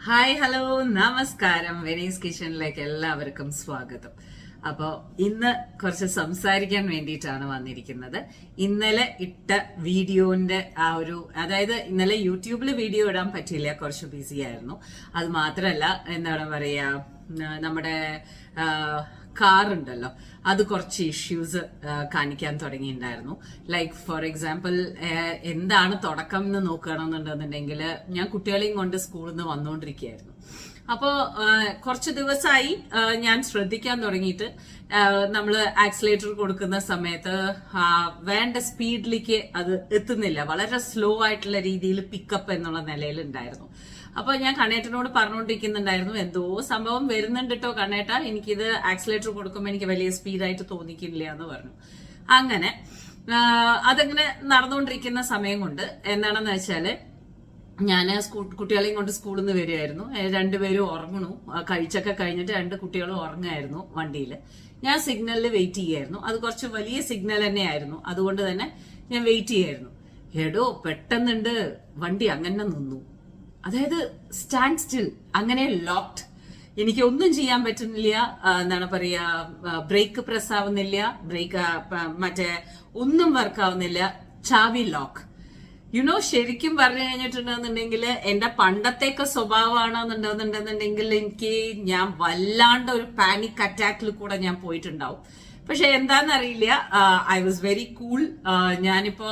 Hi hello നമസ്കാരം. Venice കിച്ചണിലേക്ക് എല്ലാവർക്കും സ്വാഗതം. അപ്പോൾ ഇന്ന് കുറച്ച് സംസാരിക്കാൻ വേണ്ടിയിട്ടാണ് വന്നിരിക്കുന്നത്. ഇന്നലെ ഇട്ട വീഡിയോന്റെ അതായത് ഇന്നലെ യൂട്യൂബിൽ വീഡിയോ ഇടാൻ പറ്റില്ല, കുറച്ച് ബിസി ആയിരുന്നു. അത് മാത്രമല്ല, എന്താണ് പറയാ, നമ്മുടെ കാർ ഉണ്ടല്ലോ, അത് കുറച്ച് ഇഷ്യൂസ് കാണിക്കാൻ തുടങ്ങിയിട്ടുണ്ടായിരുന്നു. ലൈക്ക് ഫോർ എക്സാമ്പിൾ, എന്താണ് തുടക്കം എന്ന് നോക്കുകയാണെന്നുണ്ടെന്നുണ്ടെങ്കിൽ, ഞാൻ കുട്ടികളെയും കൊണ്ട് സ്കൂളിൽ നിന്ന് വന്നുകൊണ്ടിരിക്കുകയായിരുന്നു. അപ്പോൾ കുറച്ച് ദിവസമായി ഞാൻ ശ്രദ്ധിക്കാൻ തുടങ്ങിയിട്ട്, നമ്മൾ ആക്സിലേറ്റർ കൊടുക്കുന്ന സമയത്ത് വേണ്ട സ്പീഡിലേക്ക് അത് എത്തുന്നില്ല, വളരെ സ്ലോ ആയിട്ടുള്ള രീതിയിൽ പിക്കപ്പ് എന്നുള്ള നിലയിൽ ഉണ്ടായിരുന്നു. അപ്പൊ ഞാൻ കണ്ണേട്ടനോട് പറഞ്ഞുകൊണ്ടിരിക്കുന്നുണ്ടായിരുന്നു, എന്തോ സംഭവം വരുന്നുണ്ട് കേട്ടോ കണ്ണേട്ട, എനിക്കിത് ആക്സിലേറ്റർ കൊടുക്കുമ്പോൾ എനിക്ക് വലിയ സ്പീഡായിട്ട് തോന്നിക്കില്ല എന്ന് പറഞ്ഞു. അങ്ങനെ അതങ്ങനെ നടന്നുകൊണ്ടിരിക്കുന്ന സമയം കൊണ്ട് എന്താണെന്ന് വെച്ചാല്, ഞാൻ കുട്ടികളെയും കൊണ്ട് സ്കൂളിൽ നിന്ന് വരികയായിരുന്നു. രണ്ടുപേരും ഉറങ്ങണു, കഴിച്ചൊക്കെ കഴിഞ്ഞിട്ട് രണ്ട് കുട്ടികളും ഉറങ്ങായിരുന്നു വണ്ടിയിൽ. ഞാൻ സിഗ്നലിൽ വെയിറ്റ് ചെയ്യായിരുന്നു. അത് കുറച്ച് വലിയ സിഗ്നൽ തന്നെയായിരുന്നു, അതുകൊണ്ട് തന്നെ ഞാൻ വെയിറ്റ് ചെയ്യായിരുന്നു. എടോ പെട്ടെന്നുണ്ട് വണ്ടി അങ്ങനെ നിന്നു. അതായത് സ്റ്റാൻഡ് സ്റ്റിൽ, അങ്ങനെ ലോക്ക്ഡ്. എനിക്ക് ഒന്നും ചെയ്യാൻ പറ്റുന്നില്ല, എന്താണ് പറയാ, ബ്രേക്ക് പ്രസ് ആവുന്നില്ല, ബ്രേക്ക് മറ്റേ ഒന്നും വർക്ക് ആവുന്നില്ല, ചാവി ലോക്ക്. ശരിക്കും പറഞ്ഞു കഴിഞ്ഞിട്ടുണ്ടെന്നുണ്ടെങ്കിൽ എന്റെ പണ്ടത്തേക്ക് സ്വഭാവമാണെന്നുണ്ടെന്നുണ്ടെന്നുണ്ടെങ്കിൽ ഞാൻ വല്ലാണ്ട് ഒരു പാനിക് അറ്റാക്കിൽ കൂടെ ഞാൻ പോയിട്ടുണ്ടാവും. പക്ഷെ എന്താണെന്നറിയില്ല, ഐ വാസ് വെരി കൂൾ. ഞാനിപ്പോ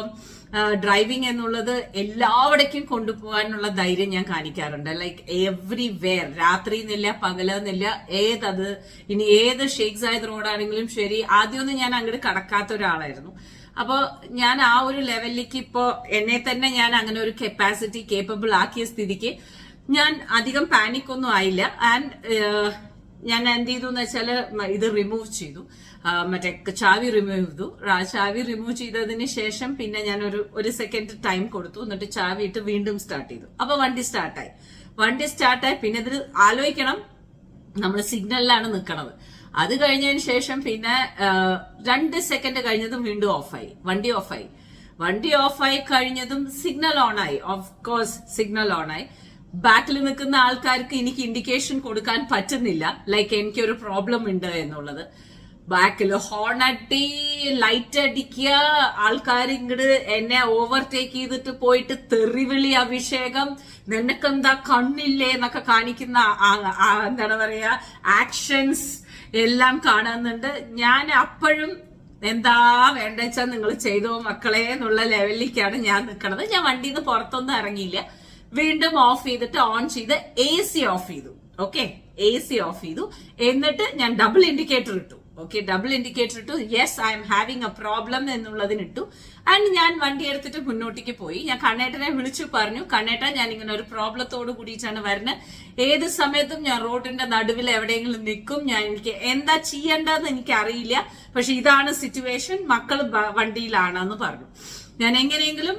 ഡ്രൈവിംഗ് എന്നുള്ളത് എല്ലാവിടേക്കും കൊണ്ടുപോകാനുള്ള ധൈര്യം ഞാൻ കാണിക്കാറുണ്ട്. ലൈക്ക് എവ്രിവെയർ, രാത്രി എന്നില്ല പകലെന്നില്ല, ഇനി ഏത് ഷേക്ക് സായിദ് റോഡാണെങ്കിലും ശരി, ആദ്യമൊന്നും ഞാൻ അങ്ങോട്ട് കടക്കാത്ത ഒരാളായിരുന്നു. അപ്പോ ഞാൻ ആ ഒരു ലെവലിലേക്ക് ഇപ്പോ എന്നെ തന്നെ ഞാൻ അങ്ങനെ ഒരു കപ്പാസിറ്റി കേപ്പബിൾ ആക്കിയ സ്ഥിതിക്ക് ഞാൻ അധികം പാനിക് ഒന്നും ആയില്ല. ആൻഡ് ഞാൻ എന്ത് ചെയ്തു എന്ന് വെച്ചാല്, ഇത് റിമൂവ് ചെയ്തു, മറ്റേ ചാവി റിമൂവ് ചെയ്തു. ചാവി റിമൂവ് ചെയ്തതിന് ശേഷം പിന്നെ ഞാൻ ഒരു സെക്കൻഡ് ടൈം കൊടുത്തു, എന്നിട്ട് ചാവി ഇട്ട് വീണ്ടും സ്റ്റാർട്ട് ചെയ്തു. അപ്പൊ വണ്ടി സ്റ്റാർട്ടായി. പിന്നെ ഇതിൽ ആലോചിക്കണം, നമ്മൾ സിഗ്നലിലാണ് നിൽക്കണത്. അത് കഴിഞ്ഞതിന് ശേഷം പിന്നെ 2 സെക്കൻഡ് കഴിഞ്ഞതും വീണ്ടും ഓഫായി, വണ്ടി ഓഫായി കഴിഞ്ഞതും സിഗ്നൽ ഓണായി. ഓഫ് കോഴ്സ് സിഗ്നൽ ഓണായി. ബാക്കിൽ നിൽക്കുന്ന ആൾക്കാർക്ക് എനിക്ക് ഇൻഡിക്കേഷൻ കൊടുക്കാൻ പറ്റുന്നില്ല, ലൈക്ക് എനിക്കൊരു പ്രോബ്ലം ഉണ്ട് എന്നുള്ളത്. ബാക്കിൽ ഹോൺ അടി, ലൈറ്റ് അടിക്കുക, ആൾക്കാർ ഇങ്ങോട്ട് എന്നെ ഓവർടേക്ക് ചെയ്തിട്ട് പോയിട്ട് തെറിവിളി അഭിഷേകം, നിനക്കെന്താ കണ്ണില്ലേ എന്നൊക്കെ കാണിക്കുന്ന എന്താണ് പറയാ ആക്ഷൻസ് എല്ലാം കാണുന്നുണ്ട്. ഞാൻ അപ്പോഴും എന്താ വേണ്ടെച്ചാൽ നിങ്ങൾ ചെയ്തോ മക്കളെ എന്നുള്ള ലെവലിലേക്കാണ് ഞാൻ നിൽക്കണത്. ഞാൻ വണ്ടിയിൽ നിന്ന് പുറത്തൊന്നും ഇറങ്ങിയില്ല, വീണ്ടും ഓഫ് ചെയ്തിട്ട് ഓൺ ചെയ്ത് AC ഓഫ് ചെയ്തു. ഓക്കെ, AC ഓഫ് ചെയ്തു. എന്നിട്ട് ഞാൻ ഡബിൾ ഇൻഡിക്കേറ്റർ ഇട്ടു. Yes, I am having a problem എന്നുള്ളതിനിട്ടു. ആൻഡ് ഞാൻ വണ്ടി എടുത്തിട്ട് മുന്നോട്ടേക്ക് പോയി. ഞാൻ കണ്ണേട്ടനെ വിളിച്ചു പറഞ്ഞു, കണ്ണേട്ട ഞാൻ ഇങ്ങനെ ഒരു പ്രോബ്ലത്തോട് കൂടിയിട്ടാണ് വരുന്നത്, ഏത് സമയത്തും ഞാൻ റോഡിന്റെ നടുവിൽ എവിടെയെങ്കിലും നിൽക്കും, എനിക്ക് എന്താ ചെയ്യേണ്ടതെന്ന് എനിക്ക് അറിയില്ല, പക്ഷെ ഇതാണ് സിറ്റുവേഷൻ, മക്കൾ വണ്ടിയിലാണെന്ന് പറഞ്ഞു. ഞാൻ എങ്ങനെയെങ്കിലും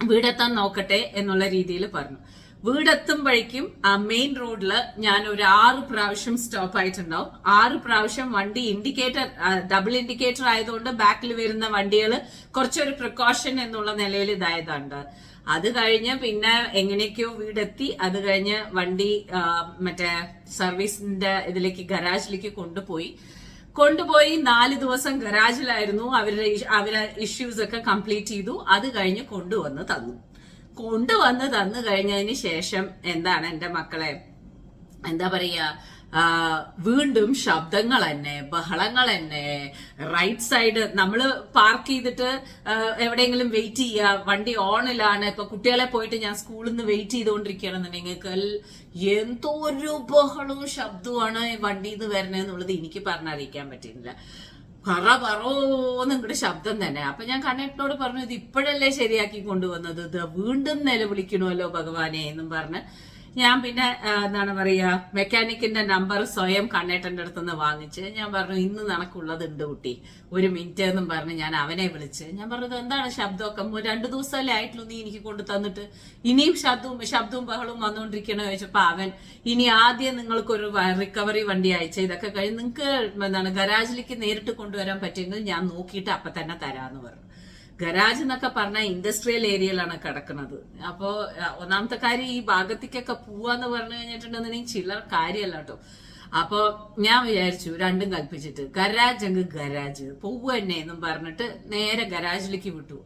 വീടെത്താൻ നോക്കട്ടെ എന്നുള്ള രീതിയിൽ പറഞ്ഞു. വീടെത്തുമ്പോഴേക്കും ആ മെയിൻ റോഡില് ഞാൻ ഒരു 6 പ്രാവശ്യം സ്റ്റോപ്പ് ആയിട്ടുണ്ടാവും. 6 പ്രാവശ്യം വണ്ടി ഡബിൾ ഇൻഡിക്കേറ്റർ ആയതുകൊണ്ട് ബാക്കിൽ വരുന്ന വണ്ടികൾ കുറച്ചൊരു പ്രിക്കോഷൻ എന്നുള്ള നിലയിൽ ഇതായതുണ്ട്. അത് കഴിഞ്ഞ് പിന്നെ എങ്ങനെയൊക്കെയോ വീടെത്തി. അത് കഴിഞ്ഞ് വണ്ടി മറ്റേ സർവീസിന്റെ ഗരാജിലേക്ക് കൊണ്ടുപോയി 4 ദിവസം ഗരാജിലായിരുന്നു. അവരുടെ ഇഷ്യൂസ് ഒക്കെ കംപ്ലീറ്റ് ചെയ്തു. അത് കഴിഞ്ഞ് കൊണ്ടുവന്ന് തന്നു കഴിഞ്ഞതിന് ശേഷം എന്താണ് എന്റെ മക്കളെ, എന്താ പറയാ, വീണ്ടും ശബ്ദങ്ങൾ തന്നെ, ബഹളങ്ങൾ തന്നെ. റൈറ്റ് സൈഡ് നമ്മള് പാർക്ക് ചെയ്തിട്ട് എവിടെയെങ്കിലും വെയിറ്റ് ചെയ്യുക, വണ്ടി ഓണിലാണ്. ഇപ്പൊ കുട്ടികളെ പോയിട്ട് ഞാൻ സ്കൂളിൽ നിന്ന് വെയിറ്റ് ചെയ്തുകൊണ്ടിരിക്കുകയാണെന്നുണ്ടെങ്കിൽ എന്തോ ഒരു ബഹളവും ശബ്ദവുമാണ് വണ്ടിയിൽ നിന്ന് വരണേന്നുള്ളത് എനിക്ക് പറഞ്ഞറിയിക്കാൻ പറ്റുന്നില്ല. പറോന്ന് ഇങ്ങോട്ട് ശബ്ദം തന്നെ. അപ്പൊ ഞാൻ കണ്ണേട്ടനോട് പറഞ്ഞു, ഇത് ഇപ്പോഴല്ലേ ശരിയാക്കി കൊണ്ടുവന്നത്, ഇത് വീണ്ടും നിലവിളിക്കണമല്ലോ ഭഗവാനെ എന്നും പറഞ്ഞ് ഞാൻ പിന്നെ എന്താണ് പറയാ, മെക്കാനിക്കിന്റെ നമ്പർ സ്വയം കണ്ണേട്ടന്റെ അടുത്തുനിന്ന് വാങ്ങിച്ച് ഞാൻ പറഞ്ഞു, ഇന്ന് നിനക്കുള്ളതുണ്ട് കുട്ടി, 1 മിനിറ്റ് എന്നും പറഞ്ഞ് ഞാൻ അവനെ വിളിച്ച് ഞാൻ പറഞ്ഞത്, എന്താണ് ശബ്ദമൊക്കെ 2 ദിവസമല്ലേ ആയിട്ടുള്ളൂ നീ എനിക്ക് കൊണ്ടു തന്നിട്ട്, ഇനിയും ശബ്ദവും ബഹളവും വന്നുകൊണ്ടിരിക്കണോ ചോദിച്ചപ്പോ അവൻ, ഇനി ആദ്യം നിങ്ങൾക്കൊരു റിക്കവറി വണ്ടി അയച്ച, ഇതൊക്കെ കഴിഞ്ഞ് നിങ്ങൾക്ക് ഗരാജിലേക്ക് നേരിട്ട് കൊണ്ടുവരാൻ പറ്റുമെങ്കിൽ ഞാൻ നോക്കിയിട്ട് അപ്പൊ തന്നെ തരാന്ന് പറഞ്ഞു. ഗരാജ് എന്നൊക്കെ പറഞ്ഞാൽ ഇൻഡസ്ട്രിയൽ ഏരിയയിലാണ് കിടക്കുന്നത്. അപ്പോ ഒന്നാമത്തെ കാര്യം ഈ ഭാഗത്തേക്കൊക്കെ പോവാന്ന് പറഞ്ഞു കഴിഞ്ഞിട്ടുണ്ടെന്നുണ്ടെങ്കിൽ ചില്ലർ കാര്യമല്ല കേട്ടോ. അപ്പൊ ഞാൻ വിചാരിച്ചു രണ്ടും കൽപ്പിച്ചിട്ട് ഗരാജ് അങ്ങ് ഗരാജ് പോവുക തന്നെ എന്നും പറഞ്ഞിട്ട് നേരെ ഗരാജിലേക്ക് വിട്ടു.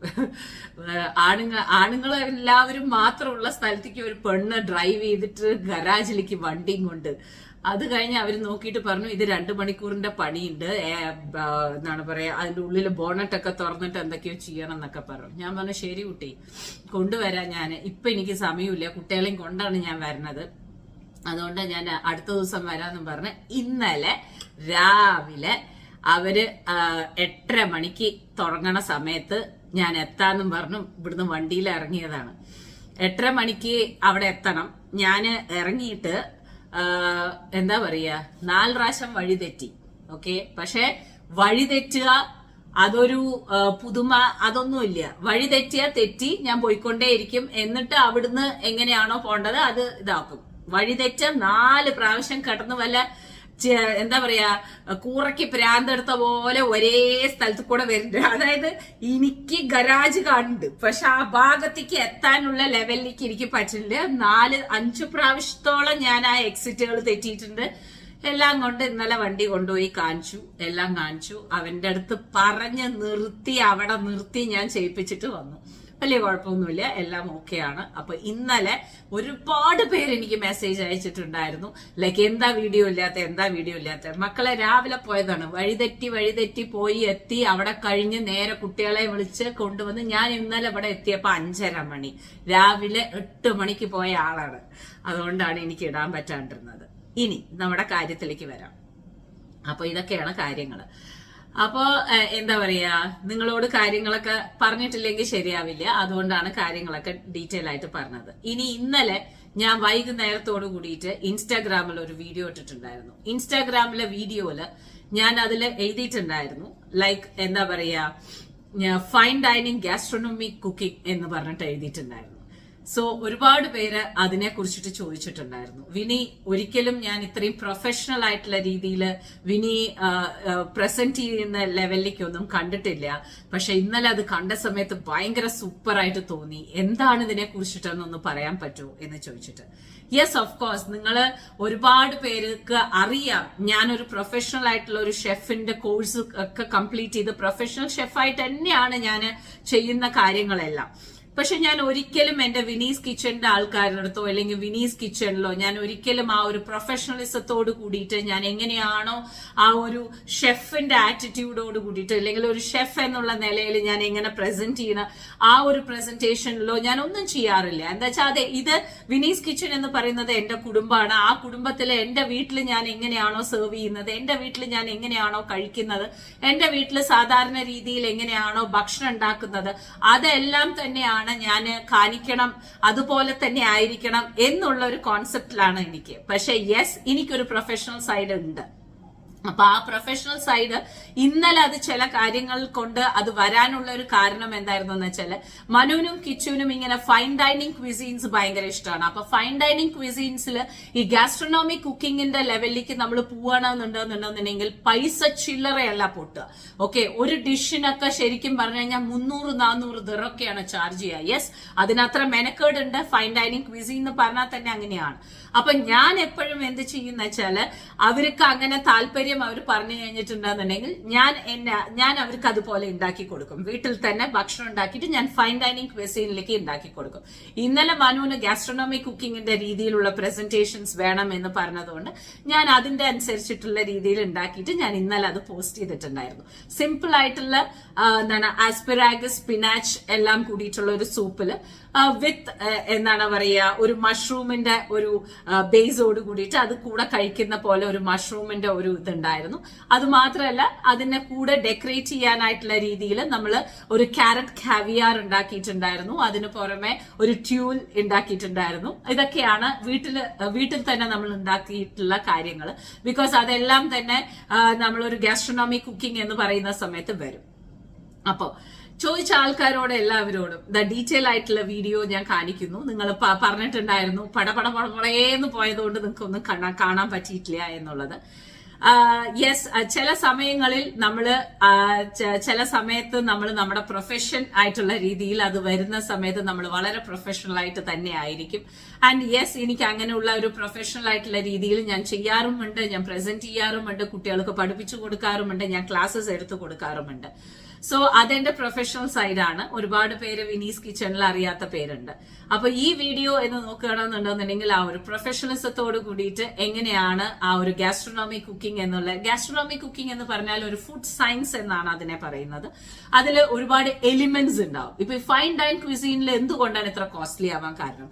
ആണുങ്ങളെല്ലാവരും മാത്രമുള്ള സ്ഥലത്തേക്ക് ഒരു പെണ്ണ് ഡ്രൈവ് ചെയ്തിട്ട് ഗരാജിലേക്ക് വണ്ടിയും കൊണ്ട് അത് കഴിഞ്ഞ് അവർ നോക്കിയിട്ട് പറഞ്ഞു ഇത് 2 മണിക്കൂറിന്റെ പണിയുണ്ട്, എന്താണ് പറയാ, അതിന്റെ ഉള്ളിൽ ബോണറ്റൊക്കെ തുറന്നിട്ട് എന്തൊക്കെയോ ചെയ്യണം എന്നൊക്കെ പറഞ്ഞു. ഞാൻ പറഞ്ഞു ശരി കുട്ടി കൊണ്ടുവരാം, ഞാൻ ഇപ്പൊ എനിക്ക് സമയമില്ല, കുട്ടികളെയും കൊണ്ടാണ് ഞാൻ വരുന്നത്, അതുകൊണ്ട് ഞാൻ അടുത്ത ദിവസം വരാമെന്നും പറഞ്ഞ് ഇന്നലെ രാവിലെ അവര് 8:30 മണിക്ക് തുടങ്ങണ സമയത്ത് ഞാൻ എത്താന്നും പറഞ്ഞു ഇവിടുന്ന് വണ്ടിയിൽ ഇറങ്ങിയതാണ്. 8:30 മണിക്ക് അവിടെ എത്തണം. ഞാൻ ഇറങ്ങിയിട്ട് എന്താ പറയാ 4 പ്രാവശ്യം വഴി തെറ്റി. ഓക്കെ, പക്ഷെ വഴി തെറ്റുക അതൊരു പുതുമ അതൊന്നുമില്ല. വഴി തെറ്റിയാ തെറ്റി, ഞാൻ പോയിക്കൊണ്ടേയിരിക്കും. എന്നിട്ട് അവിടുന്ന് എങ്ങനെയാണോ പോണ്ടത് അത് ഇതാക്കും. വഴി തെറ്റ 4 പ്രാവശ്യം കടന്ന് വല്ല എന്താ പറയാ കൂറയ്ക്ക് പ്രാന്തെടുത്ത പോലെ ഒരേ സ്ഥലത്ത് കൂടെ വരുന്നുണ്ട്. അതായത് എനിക്ക് ഗരാജ് കാണുന്നുണ്ട്, പക്ഷെ ആ ഭാഗത്തേക്ക് എത്താനുള്ള ലെവലിലേക്ക് എനിക്ക് പറ്റില്ല. 4-5 പ്രാവശ്യത്തോളം ഞാൻ ആ എക്സിറ്റുകൾ തെറ്റിയിട്ടുണ്ട്. എല്ലാം കൊണ്ട് ഇന്നലെ വണ്ടി കൊണ്ടുപോയി കാണിച്ചു, എല്ലാം കാണിച്ചു. അവന്റെ അടുത്ത് പറഞ്ഞ് നിർത്തി, അവിടെ നിർത്തി ഞാൻ ചെയ്യിപ്പിച്ചിട്ട് വന്നു. വലിയ കുഴപ്പമൊന്നുമില്ല, എല്ലാം ഓക്കെയാണ്. അപ്പൊ ഇന്നലെ ഒരുപാട് പേര് എനിക്ക് മെസ്സേജ് അയച്ചിട്ടുണ്ടായിരുന്നു, ലൈക്ക് എന്താ വീഡിയോ ഇല്ലാത്ത. മക്കളെ രാവിലെ പോയതാണ്, വഴിതെറ്റി പോയി എത്തി. അവിടെ കഴിഞ്ഞ് നേരെ കുട്ടികളെ വിളിച്ച് കൊണ്ടുവന്ന് ഞാൻ ഇന്നലെ ഇവിടെ എത്തിയപ്പോ 5:30 മണി, രാവിലെ 8 മണിക്ക് പോയ ആളാണ്. അതുകൊണ്ടാണ് എനിക്ക് ഇടാൻ പറ്റാണ്ടിരുന്നത്. ഇനി നമ്മുടെ കാര്യത്തിലേക്ക് വരാം. അപ്പൊ ഇതൊക്കെയാണ് കാര്യങ്ങള്. അപ്പോ എന്താ പറയാ, നിങ്ങളോട് കാര്യങ്ങളൊക്കെ പറഞ്ഞിട്ടില്ലെങ്കിൽ ശരിയാവില്ല, അതുകൊണ്ടാണ് കാര്യങ്ങളൊക്കെ ഡീറ്റെയിൽ ആയിട്ട് പറഞ്ഞത്. ഇനി ഇന്നലെ ഞാൻ വൈകുന്നേരത്തോട് കൂടിയിട്ട് ഇൻസ്റ്റാഗ്രാമിൽ ഒരു വീഡിയോ ഇട്ടിട്ടുണ്ടായിരുന്നു. ഇൻസ്റ്റാഗ്രാമിലെ വീഡിയോയില് ഞാൻ അതിൽ എഴുതിയിട്ടുണ്ടായിരുന്നു, ലൈക്ക് എന്താ പറയാ ഫൈൻ ഡൈനിങ് ഗാസ്ട്രോണമിക് കുക്കിംഗ് എന്ന് പറഞ്ഞിട്ട് എഴുതിയിട്ടുണ്ടായിരുന്നു. സോ ഒരുപാട് പേര് അതിനെ കുറിച്ചിട്ട് ചോദിച്ചിട്ടുണ്ടായിരുന്നു. വിനി ഒരിക്കലും ഞാൻ ഇത്രയും പ്രൊഫഷണൽ ആയിട്ടുള്ള രീതിയിൽ വിനി പ്രസന്റ് ചെയ്യുന്ന ലെവലിലേക്കൊന്നും കണ്ടിട്ടില്ല, പക്ഷെ ഇന്നലെ അത് കണ്ട സമയത്ത് ഭയങ്കര സൂപ്പറായിട്ട് തോന്നി. എന്താണ് ഇതിനെ കുറിച്ചിട്ടെന്നൊന്ന് പറയാൻ പറ്റുമോ എന്ന് ചോദിച്ചിട്ട്. യെസ്, ഓഫ് കോഴ്സ് നിങ്ങള് ഒരുപാട് പേർക്ക് അറിയാം, ഞാനൊരു പ്രൊഫഷണൽ ആയിട്ടുള്ള ഒരു ഷെഫിന്റെ കോഴ്സ് ഒക്കെ കംപ്ലീറ്റ് ചെയ്ത് പ്രൊഫഷണൽ ഷെഫായിട്ട് തന്നെയാണ് ഞാൻ ചെയ്യുന്ന കാര്യങ്ങളെല്ലാം. പക്ഷെ ഞാൻ ഒരിക്കലും എന്റെ വിനീസ് കിച്ചണിന്റെ ആൾക്കാരുടെ അടുത്തോ അല്ലെങ്കിൽ വിനീസ് കിച്ചണിലോ ഞാൻ ഒരിക്കലും ആ ഒരു പ്രൊഫഷണലിസത്തോട് കൂടിയിട്ട് ഞാൻ എങ്ങനെയാണോ ആ ഒരു ഷെഫിന്റെ ആറ്റിറ്റ്യൂഡോട് കൂടിയിട്ട് അല്ലെങ്കിൽ ഒരു ഷെഫ് എന്നുള്ള നിലയിൽ ഞാൻ എങ്ങനെ പ്രസന്റ് ചെയ്യണം ആ ഒരു പ്രസന്റേഷനിലോ ഞാൻ ഒന്നും ചെയ്യാറില്ല. എന്താ വെച്ചാൽ അതെ, ഇത് വിനീസ് കിച്ചൺ എന്ന് പറയുന്നത് എന്റെ കുടുംബമാണ്. ആ കുടുംബത്തിലെ എന്റെ വീട്ടിൽ ഞാൻ എങ്ങനെയാണോ സെർവ് ചെയ്യുന്നത്, എന്റെ വീട്ടിൽ ഞാൻ എങ്ങനെയാണോ കഴിക്കുന്നത്, എന്റെ വീട്ടിൽ സാധാരണ രീതിയിൽ എങ്ങനെയാണോ ഭക്ഷണം ഉണ്ടാക്കുന്നത്, അതെല്ലാം തന്നെയാണ് ഞാൻ കാണിക്കണം, അതുപോലെ തന്നെ ആയിരിക്കണം എന്നുള്ള ഒരു കോൺസെപ്റ്റിലാണ് എനിക്ക്. പക്ഷെ യെസ്, എനിക്കൊരു പ്രൊഫഷണൽ സൈഡ് ഉണ്ട്. അപ്പൊ ആ പ്രൊഫഷണൽ സൈഡ് ഇന്നലെ അത് ചില കാര്യങ്ങൾ കൊണ്ട് അത് വരാനുള്ള ഒരു കാരണം എന്തായിരുന്നു എന്ന് വെച്ചാല് മനുവിനും കിച്ചുവിനും ഇങ്ങനെ ഫൈൻ ഡൈനിങ് ക്വിസീൻസ് ഭയങ്കര ഇഷ്ടമാണ്. അപ്പൊ ഫൈൻ ഡൈനിങ് ക്വിസീൻസിൽ ഈ ഗാസ്ട്രോണോമിക് കുക്കിങ്ങിന്റെ ലെവലിലേക്ക് നമ്മൾ പോവാണെന്നുണ്ടെന്നുണ്ടെന്നുണ്ടെങ്കിൽ പൈസ ചില്ലറയല്ല പൊട്ടുക. ഓക്കെ, ഒരു ഡിഷിനൊക്കെ ശരിക്കും പറഞ്ഞു കഴിഞ്ഞാൽ 300-400 ദിറൊക്കെയാണ് ചാർജ് ചെയ്യുക. യെസ്, അതിനത്ര മെനക്കേടുണ്ട്. ഫൈൻ ഡൈനിങ് ക്വിസീൻ എന്ന് പറഞ്ഞാൽ തന്നെ അങ്ങനെയാണ്. അപ്പൊ ഞാൻ എപ്പോഴും എന്ത് ചെയ്യുന്ന വെച്ചാല് അവർക്ക് അങ്ങനെ താല്പര്യം അവർ പറഞ്ഞു കഴിഞ്ഞിട്ടുണ്ടെന്നുണ്ടെങ്കിൽ ഞാൻ അവർക്ക് അതുപോലെ ഉണ്ടാക്കി കൊടുക്കും. വീട്ടിൽ തന്നെ ഭക്ഷണം ഉണ്ടാക്കിയിട്ട് ഞാൻ ഫൈൻ ഡൈനിങ് ക്വിസീനിലേക്ക് ഉണ്ടാക്കി കൊടുക്കും. ഇന്നലെ മനുവിന് ഗാസ്ട്രോണോമിക് കുക്കിങ്ങിന്റെ രീതിയിലുള്ള പ്രസന്റേഷൻസ് വേണം എന്ന് പറഞ്ഞതുകൊണ്ട് ഞാൻ അതിന്റെ അനുസരിച്ചിട്ടുള്ള രീതിയിൽ ഉണ്ടാക്കിയിട്ട് ഞാൻ ഇന്നലെ അത് പോസ്റ്റ് ചെയ്തിട്ടുണ്ടായിരുന്നു. സിമ്പിൾ ആയിട്ടുള്ള എന്താണ് ആസ്പിറാഗസ് സ്പിനാച്ച് എല്ലാം കൂടിയിട്ടുള്ള ഒരു സൂപ്പില് വിത്ത് എന്താണ് പറയുക ഒരു മഷ്റൂമിന്റെ ഒരു ബേസോട് കൂടിയിട്ട് അത് കൂടെ കഴിക്കുന്ന പോലെ ഒരു മഷ്റൂമിന്റെ ഒരു ഇതുണ്ടായിരുന്നു. അത് മാത്രമല്ല അതിനെ കൂടെ ഡെക്കറേറ്റ് ചെയ്യാനായിട്ടുള്ള രീതിയിൽ നമ്മൾ ഒരു ക്യാരറ്റ് കാവിയാർ ഉണ്ടാക്കിയിട്ടുണ്ടായിരുന്നു. അതിന് പുറമെ ഒരു ട്യൂൽ ഉണ്ടാക്കിയിട്ടുണ്ടായിരുന്നു. ഇതൊക്കെയാണ് വീട്ടിൽ തന്നെ നമ്മൾ ഉണ്ടാക്കിയിട്ടുള്ള കാര്യങ്ങൾ. ബിക്കോസ് അതെല്ലാം തന്നെ നമ്മളൊരു ഗാസ്ട്രോണോമിക് കുക്കിംഗ് എന്ന് പറയുന്ന സമയത്ത് വരും. അപ്പോ ചോദിച്ച ആൾക്കാരോട് എല്ലാവരോടും ഡീറ്റെയിൽ ആയിട്ടുള്ള വീഡിയോ ഞാൻ കാണിക്കുന്നു. നിങ്ങൾ പറഞ്ഞിട്ടുണ്ടായിരുന്നു പടപടേന്ന് പോയതുകൊണ്ട് നിങ്ങൾക്ക് ഒന്നും കാണാൻ പറ്റിയിട്ടില്ല എന്നുള്ളത്. യെസ്, ചില സമയങ്ങളിൽ ചില സമയത്ത് നമ്മൾ നമ്മുടെ പ്രൊഫഷൻ ആയിട്ടുള്ള രീതിയിൽ അത് വരുന്ന സമയത്ത് നമ്മൾ വളരെ പ്രൊഫഷണൽ ആയിട്ട് തന്നെ ആയിരിക്കും. ആൻഡ് യെസ്, എനിക്ക് അങ്ങനെയുള്ള ഒരു പ്രൊഫഷണൽ ആയിട്ടുള്ള രീതിയിൽ ഞാൻ ചെയ്യാറുമുണ്ട്, ഞാൻ പ്രസന്റ് ചെയ്യാറുമുണ്ട്, കുട്ടികൾക്ക് പഠിപ്പിച്ചു കൊടുക്കാറുമുണ്ട്, ഞാൻ ക്ലാസ്സസ് എടുത്തു കൊടുക്കാറുമുണ്ട്. സോ അതെന്റെ പ്രൊഫഷണൽ സൈഡാണ്. ഒരുപാട് പേര് വിനീസ് കിച്ചണിൽ അറിയാത്ത പേരുണ്ട്. അപ്പൊ ഈ വീഡിയോ എന്ന് നോക്കുകയാണെന്നുണ്ടെന്നുണ്ടെങ്കിൽ ആ ഒരു പ്രൊഫഷണലിസത്തോട് കൂടിയിട്ട് എങ്ങനെയാണ് ആ ഒരു ഗാസ്ട്രോണോമി കുക്കിംഗ് എന്ന് പറഞ്ഞാൽ ഒരു ഫുഡ് സയൻസ് എന്നാണ് അതിനെ പറയുന്നത്. അതിൽ ഒരുപാട് എലിമെന്റ്സ് ഉണ്ടാവും. ഇപ്പൊ ഫൈൻ ഡൈൻ ക്വിസീനിൽ എന്തുകൊണ്ടാണ് ഇത്ര കോസ്റ്റ്ലി ആവാൻ കാരണം?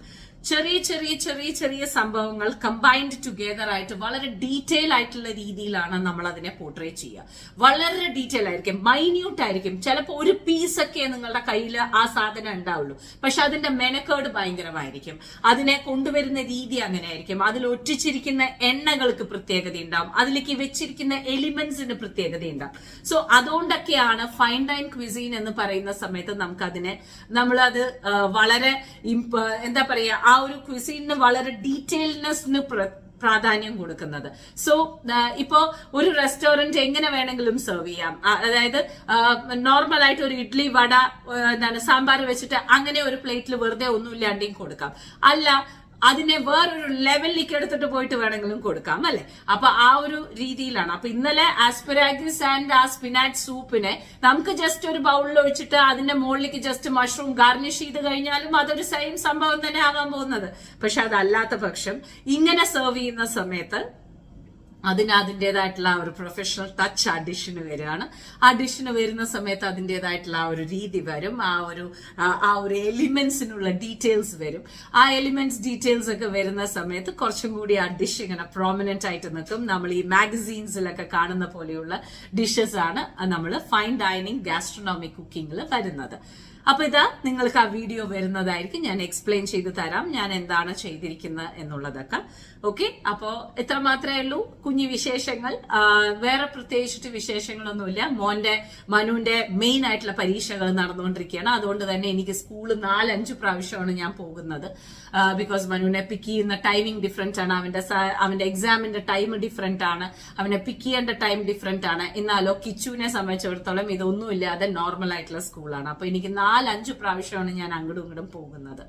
ചെറിയ ചെറിയ ചെറിയ ചെറിയ സംഭവങ്ങൾ കമ്പൈൻഡ് ടുഗെദർ ആയിട്ട് വളരെ ഡീറ്റെയിൽ ആയിട്ടുള്ള രീതിയിലാണ് നമ്മൾ അതിനെ പോർട്രേ ചെയ്യുക. വളരെ ഡീറ്റെയിൽ ആയിരിക്കും, മൈന്യൂട്ട് ആയിരിക്കും. ചിലപ്പോൾ ഒരു പീസൊക്കെ നിങ്ങളുടെ കയ്യിൽ ആ സാധനം ഉണ്ടാവുള്ളൂ, പക്ഷെ അതിന്റെ മെനക്കേട് ഭയങ്കരമായിരിക്കും. അതിനെ കൊണ്ടുവരുന്ന രീതി അങ്ങനെ ആയിരിക്കും. അതിൽ ഒറ്റിച്ചിരിക്കുന്ന എണ്ണകൾക്ക് പ്രത്യേകത ഉണ്ടാവും, അതിലേക്ക് വെച്ചിരിക്കുന്ന എലിമെന്റ്സിന് പ്രത്യേകത ഉണ്ടാവും. സോ അതുകൊണ്ടൊക്കെയാണ് ഫൈൻ ഡൈൻ ക്വിസീൻ എന്ന് പറയുന്ന സമയത്ത് നമ്മളത് വളരെ എന്താ പറയാ, ആ ഒരു ക്വിസീനിന് വളരെ ഡീറ്റെയിൽനെസ്സിന് പ്രാധാന്യം കൊടുക്കുന്നത്. സോ ഇപ്പോ ഒരു റെസ്റ്റോറന്റ് എങ്ങനെ വേണമെങ്കിലും സെർവ് ചെയ്യാം. അതായത് നോർമൽ ആയിട്ട് ഒരു ഇഡ്ലി വട സാമ്പാർ വെച്ചിട്ട് അങ്ങനെ ഒരു പ്ലേറ്റിൽ വെറുതെ ഒന്നുമില്ലാണ്ടെങ്കിൽ കൊടുക്കാം. അല്ല, അതിനെ വേറൊരു ലെവലിലേക്ക് എടുത്തിട്ട് പോയിട്ട് വേണമെങ്കിലും കൊടുക്കാം, അല്ലെ? അപ്പൊ ആ ഒരു രീതിയിലാണ്. അപ്പൊ ഇന്നലെ ആസ്പെരാഗസ് ആൻഡ് ആ സ്പിനാച്ച് സൂപ്പിനെ നമുക്ക് ജസ്റ്റ് ഒരു ബൗളിൽ ഒഴിച്ചിട്ട് അതിന്റെ മുകളിലേക്ക് ജസ്റ്റ് മഷ്റൂം ഗാർണിഷ് ചെയ്ത് കഴിഞ്ഞാലും അതൊരു സെയിം സംഭവം തന്നെ ആകാൻ പോകുന്നത്. പക്ഷെ അതല്ലാത്ത പക്ഷം ഇങ്ങനെ സെർവ് ചെയ്യുന്ന സമയത്ത് അതിൻ്റെതായിട്ടുള്ള ആ ഒരു പ്രൊഫഷണൽ ടച്ച് ആ ഡിഷിന് വരികയാണ്. ആ ഡിഷിന് വരുന്ന സമയത്ത് അതിൻ്റെതായിട്ടുള്ള ആ ഒരു രീതി വരും, ആ ഒരു എലിമെന്റ്സിനുള്ള ഡീറ്റെയിൽസ് വരും. ആ ഡീറ്റെയിൽസ് ഒക്കെ വരുന്ന സമയത്ത് കുറച്ചും കൂടി ആ ഡിഷ് ഇങ്ങനെ പ്രോമിനന്റ് ആയിട്ട് നിൽക്കും. നമ്മൾ ഈ മാഗസീൻസിലൊക്കെ കാണുന്ന പോലെയുള്ള ഡിഷസ് ആണ് നമ്മൾ ഫൈൻ ഡൈനിങ് ഗാസ്ട്രോണോമിക് കുക്കിങ്ങിൽ വരുന്നത്. അപ്പൊ ഇതാ നിങ്ങൾക്ക് ആ വീഡിയോ വരുന്നതായിരിക്കും. ഞാൻ എക്സ്പ്ലെയിൻ ചെയ്ത് തരാം ഞാൻ എന്താണ് ചെയ്തിരിക്കുന്നത് എന്നുള്ളതൊക്കെ. ഓക്കെ, അപ്പോ ഇത്ര മാത്രമേ ഉള്ളൂ കുഞ്ഞു വിശേഷങ്ങൾ. വേറെ പ്രത്യേകിച്ചിട്ട് വിശേഷങ്ങളൊന്നുമില്ല. മനുവിന്റെ മെയിൻ ആയിട്ടുള്ള പരീക്ഷകൾ നടന്നുകൊണ്ടിരിക്കുകയാണ്. അതുകൊണ്ട് തന്നെ എനിക്ക് സ്കൂള് 4-5 പ്രാവശ്യമാണ് ഞാൻ പോകുന്നത്. ബിക്കോസ് മനുവിനെ പിക്ക് ചെയ്യുന്ന ടൈമിംഗ് ഡിഫറെന്റ് ആണ്, അവന്റെ എക്സാമിന്റെ ടൈം ഡിഫറെന്റ് ആണ്, അവനെ പിക്ക് ചെയ്യേണ്ട ടൈം ഡിഫറെന്റ് ആണ്. എന്നാലോ കിച്ചുവിനെ സംബന്ധിച്ചിടത്തോളം ഇതൊന്നുമില്ലാതെ നോർമൽ ആയിട്ടുള്ള സ്കൂളാണ്. അപ്പൊ എനിക്ക് 4-5 പ്രാവശ്യമാണ് ഞാൻ അങ്ങോട്ടും ഇങ്ങോട്ടും പോകുന്നത്.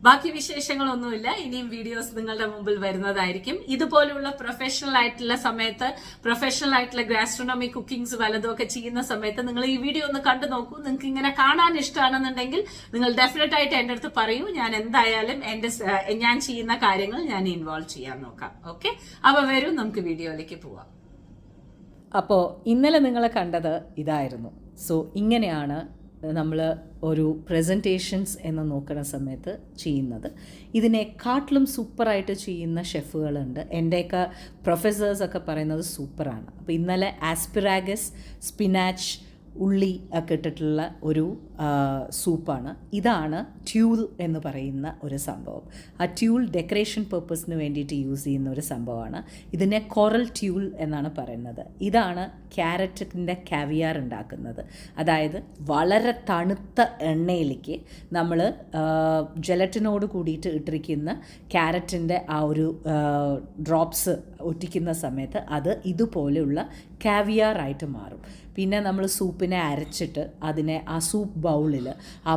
ബാക്കി വിശേഷങ്ങളൊന്നുമില്ല. ഇനിയും വീഡിയോസ് നിങ്ങളുടെ മുമ്പിൽ വരുന്നതായിരിക്കും. ഇതുപോലുള്ള പ്രൊഫഷണൽ ആയിട്ടുള്ള ഗാസ്ട്രോണോമി കുക്കിംഗ്സ് വലതും ഒക്കെ ചെയ്യുന്ന സമയത്ത് നിങ്ങൾ ഈ വീഡിയോ ഒന്ന് കണ്ടു നോക്കൂ. നിങ്ങൾക്ക് ഇങ്ങനെ കാണാൻ ഇഷ്ടമാണെന്നുണ്ടെങ്കിൽ നിങ്ങൾ ഡെഫിനറ്റ് ആയിട്ട് എന്റെ അടുത്ത് പറയൂ. ഞാൻ എന്തായാലും ഞാൻ ചെയ്യുന്ന കാര്യങ്ങൾ ഞാൻ ഇൻവോൾവ് ചെയ്യാൻ നോക്കാം. ഓക്കെ, അപ്പൊ വരൂ നമുക്ക് വീഡിയോയിലേക്ക് പോവാം. അപ്പോൾ ഇന്നലെ നിങ്ങൾ കണ്ടത് ഇതായിരുന്നു. സോ ഇങ്ങനെയാണ് നമ്മൾ ഒരു പ്രസൻറ്റേഷൻസ് എന്ന് നോക്കുന്ന സമയത്ത് ചെയ്യുന്നത്. ഇതിനെക്കാട്ടിലും സൂപ്പറായിട്ട് ചെയ്യുന്ന ഷെഫുകളുണ്ട്. എൻ്റെയൊക്കെ പ്രൊഫസേഴ്സൊക്കെ പറയുന്നത് സൂപ്പറാണ്. അപ്പോൾ ഇന്നലെ ആസ്പിറാഗസ്, സ്പിനാച്ച്, ഉള്ളി ഒക്കെ ഇട്ടിട്ടുള്ള ഒരു സൂപ്പാണ്. ഇതാണ് ട്യൂൾ എന്ന് പറയുന്ന ഒരു സംഭവം. ആ ട്യൂൾ ഡെക്കറേഷൻ പർപ്പസിന് വേണ്ടിയിട്ട് യൂസ് ചെയ്യുന്ന ഒരു സംഭവമാണ്. ഇതിനെ കോറൽ ട്യൂൾ എന്നാണ് പറയുന്നത്. ഇതാണ് ക്യാരറ്റിൻ്റെ കാവിയാർ ഉണ്ടാക്കുന്നത്. അതായത് വളരെ തണുത്ത എണ്ണയിലേക്ക് നമ്മൾ ജലറ്റിനോട് കൂടിയിട്ട് ഇട്ടിരിക്കുന്ന ക്യാരറ്റിൻ്റെ ആ ഒരു ഡ്രോപ്സ് ഒറ്റിക്കുന്ന സമയത്ത് അത് ഇതുപോലെയുള്ള കാവിയാറായിട്ട് മാറും. പിന്നെ നമ്മൾ സൂപ്പിനെ അരച്ചിട്ട് അതിനെ ആ സൂപ്പ് ബൗളിൽ ആ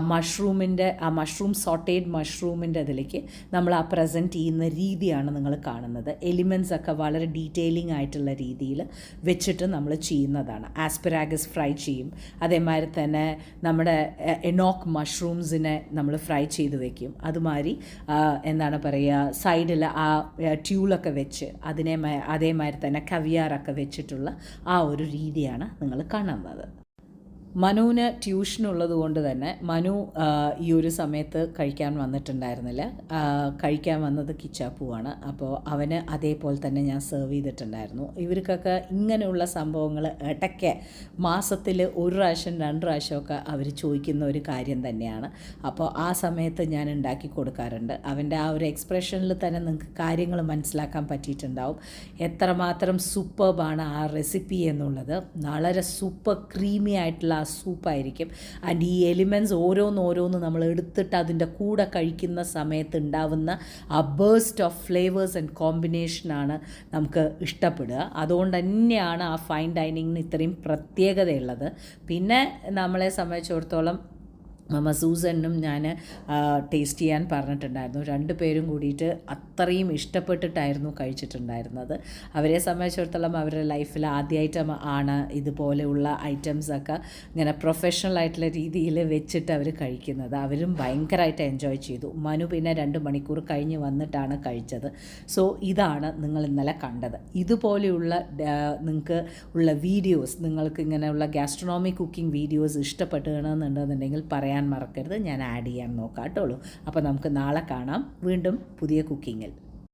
മഷ്റൂം സോട്ടേഡ് മഷ്റൂമിൻ്റെ അതിലേക്ക് നമ്മൾ ആ പ്രസൻറ്റ് ചെയ്യുന്ന രീതിയാണ് നിങ്ങൾ കാണുന്നത്. എലിമെൻറ്റ്സ് ഒക്കെ വളരെ ഡീറ്റെയിലിംഗ് ആയിട്ടുള്ള രീതിയിൽ വെച്ചിട്ട് നമ്മൾ ചെയ്യുന്നതാണ്. ആസ്പിറാഗസ് ഫ്രൈ ചെയ്യും, അതേമാതിരി തന്നെ നമ്മുടെ എനോക്ക് മഷ്റൂംസിനെ നമ്മൾ ഫ്രൈ ചെയ്ത് വെക്കും. അതുമാതിരി എന്താണ് പറയുക, സൈഡിൽ ആ ട്യൂളൊക്കെ വെച്ച് അതേമാതിരി തന്നെ കവിയാറൊക്കെ വെച്ചിട്ടുള്ള ആ ഒരു രീതിയാണ് നിങ്ങൾ കാണുന്നത്. മനുവിന് ട്യൂഷനുള്ളത് കൊണ്ട് തന്നെ മനു ഈ ഒരു സമയത്ത് കഴിക്കാൻ വന്നിട്ടുണ്ടായിരുന്നില്ല. കഴിക്കാൻ വന്നത് കിച്ചാപ്പുവാണ്. അപ്പോൾ അവന് അതേപോലെ തന്നെ ഞാൻ സെർവ് ചെയ്തിട്ടുണ്ടായിരുന്നു. ഇവർക്കൊക്കെ ഇങ്ങനെയുള്ള സംഭവങ്ങൾ ഇടയ്ക്ക് മാസത്തിൽ 1 പ്രാവശ്യം 2 പ്രാവശ്യമൊക്കെ അവർ ചോദിക്കുന്ന ഒരു കാര്യം തന്നെയാണ്. അപ്പോൾ ആ സമയത്ത് ഞാൻ ഉണ്ടാക്കി കൊടുക്കാറുണ്ട്. അവൻ്റെ ആ ഒരു എക്സ്പ്രഷനിൽ തന്നെ നിങ്ങൾക്ക് കാര്യങ്ങൾ മനസ്സിലാക്കാൻ പറ്റിയിട്ടുണ്ടാവും എത്രമാത്രം സൂപ്പർബാണ് ആ റെസിപ്പി എന്നുള്ളത്. വളരെ സൂപ്പർ ക്രീമി ആയിട്ടുള്ള ക്ലാസ് സൂപ്പായിരിക്കും. ആൻഡ് ഈ എലിമെൻറ്റ്സ് ഓരോന്നോരോന്ന് നമ്മൾ എടുത്തിട്ട് അതിൻ്റെ കൂടെ കഴിക്കുന്ന സമയത്ത് ഉണ്ടാവുന്ന ആ ബേസ്റ്റ് ഓഫ് ഫ്ലേവേഴ്സ് ആൻഡ് കോമ്പിനേഷനാണ് നമുക്ക് ഇഷ്ടപ്പെടുക. അതുകൊണ്ട് തന്നെയാണ് ആ ഫൈൻ ഡൈനിങ്ങിന് ഇത്രയും പ്രത്യേകതയുള്ളത്. പിന്നെ നമ്മളെ സംബന്ധിച്ചിടത്തോളം മമ്മ സൂസനും ഞാൻ ടേസ്റ്റ് ചെയ്യാൻ പറഞ്ഞിട്ടുണ്ടായിരുന്നു. 2 പേരും കൂടിയിട്ട് അത്രയും ഇഷ്ടപ്പെട്ടിട്ടായിരുന്നു കഴിച്ചിട്ടുണ്ടായിരുന്നത്. അവരെ സംബന്ധിച്ചിടത്തോളം അവരുടെ ലൈഫിൽ ആദ്യമായിട്ട് ആണ് ഇതുപോലെയുള്ള ഐറ്റംസൊക്കെ ഇങ്ങനെ പ്രൊഫഷണൽ ആയിട്ടുള്ള രീതിയിൽ വെച്ചിട്ട് അവർ കഴിക്കുന്നത്. അവരും ഭയങ്കരമായിട്ട് എൻജോയ് ചെയ്തു. മനു പിന്നെ 2 മണിക്കൂർ കഴിഞ്ഞ് വന്നിട്ടാണ് കഴിച്ചത്. സോ ഇതാണ് നിങ്ങൾ ഇന്നലെ കണ്ടത്. ഇതുപോലെയുള്ള നിങ്ങൾക്ക് ഉള്ള വീഡിയോസ്, നിങ്ങൾക്ക് ഇങ്ങനെയുള്ള ഗാസ്ട്രോണോമി കുക്കിംഗ് വീഡിയോസ് ഇഷ്ടപ്പെട്ടുകയാണെന്നുണ്ടെന്നുണ്ടെങ്കിൽ പറയാൻ മറക്കരുത്. ഞാൻ ആഡ് ചെയ്യാൻ നോക്കാം കേട്ടോ. അപ്പോൾ നമുക്ക് നാളെ കാണാം വീണ്ടും പുതിയ കുക്കിങ്ങിൽ.